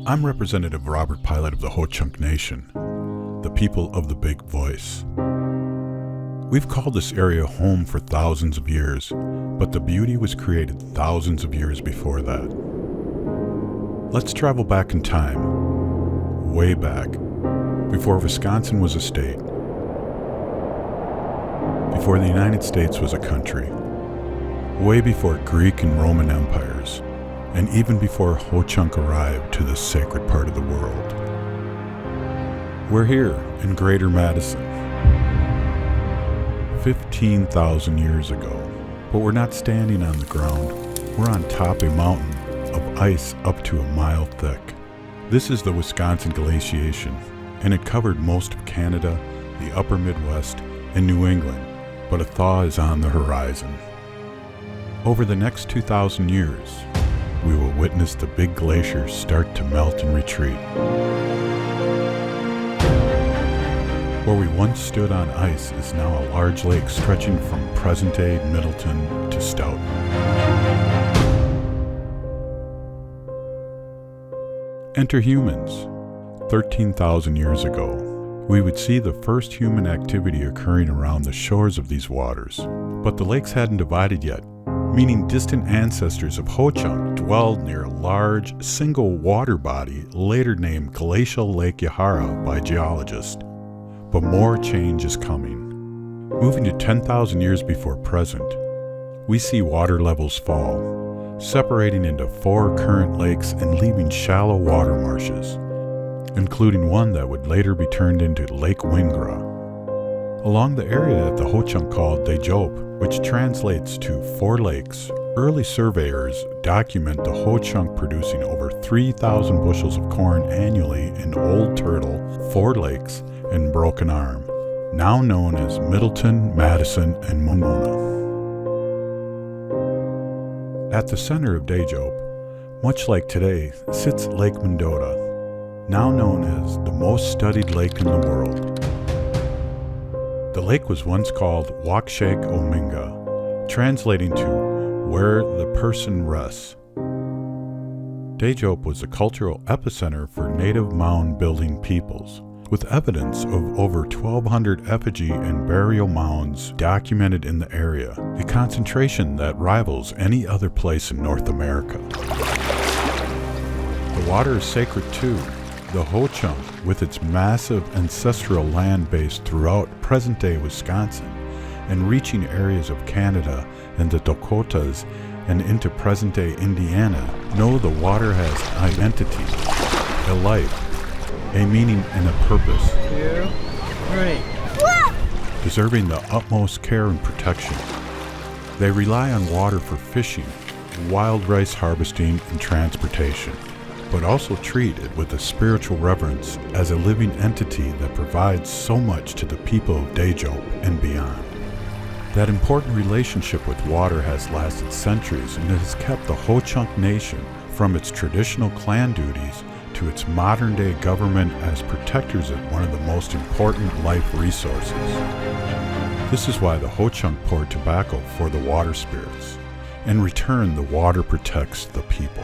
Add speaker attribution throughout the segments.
Speaker 1: I'm Representative Robert Pilot of the Ho-Chunk Nation, the people of the big voice. We've called this area home for thousands of years, but the beauty was created thousands of years before that. Let's travel back in time, way back, before Wisconsin was a state, before the United States was a country, way before Greek and Roman empires, and even before Ho-Chunk arrived to this sacred part of the world. We're here in Greater Madison, 15,000 years ago, but we're not standing on the ground. We're on top of a mountain of ice up to a mile thick. This is the Wisconsin glaciation, and it covered most of Canada, the upper Midwest, and New England, but a thaw is on the horizon. Over the next 2,000 years, we will witness the big glaciers start to melt and retreat. Where we once stood on ice is now a large lake stretching from present-day Middleton to Stoughton. Enter humans. 13,000 years ago, we would see the first human activity occurring around the shores of these waters. But the lakes hadn't divided yet, meaning distant ancestors of Ho-Chunk dwelled near a large, single water body later named Glacial Lake Yahara by geologists. But more change is coming. Moving to 10,000 years before present, we see water levels fall, separating into 4 current lakes and leaving shallow water marshes, including one that would later be turned into Lake Wingra. Along the area that the Ho-Chunk called Dearlove, which translates to 4 lakes, early surveyors document the Ho-Chunk producing over 3,000 bushels of corn annually in Old Turtle, 4 Lakes, and Broken Arm, now known as Middleton, Madison, and Monona. At the center of Dearlove, much like today, sits Lake Mendota, now known as the most studied lake in the world. The lake was once called Winneshiek Ominga, translating to where the person rests. Dearlove was a cultural epicenter for native mound-building peoples, with evidence of over 1,200 effigy and burial mounds documented in the area, a concentration that rivals any other place in North America. The water is sacred too. The Ho-Chunk, with its massive ancestral land base throughout present-day Wisconsin and reaching areas of Canada and the Dakotas and into present-day Indiana, know the water has identity, a life, a meaning and a purpose,
Speaker 2: 2, 3.
Speaker 1: deserving the utmost care and protection. They rely on water for fishing, wild rice harvesting, and transportation, but also treat it with a spiritual reverence as a living entity that provides so much to the people of Dearlove and beyond. That important relationship with water has lasted centuries, and it has kept the Ho-Chunk Nation from its traditional clan duties to its modern-day government as protectors of one of the most important life resources. This is why the Ho-Chunk poured tobacco for the water spirits. In return, the water protects the people.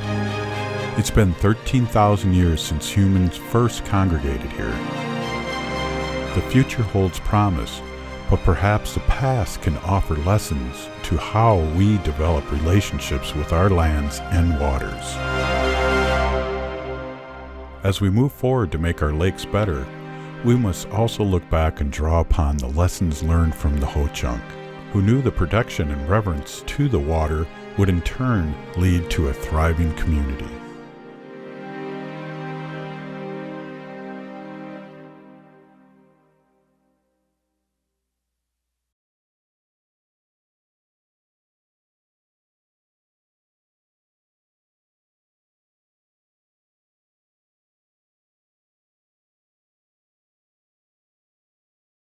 Speaker 1: It's been 13,000 years since humans first congregated here. The future holds promise, but perhaps the past can offer lessons to how we develop relationships with our lands and waters. As we move forward to make our lakes better, we must also look back and draw upon the lessons learned from the Ho-Chunk, who knew the protection and reverence to the water would in turn lead to a thriving community.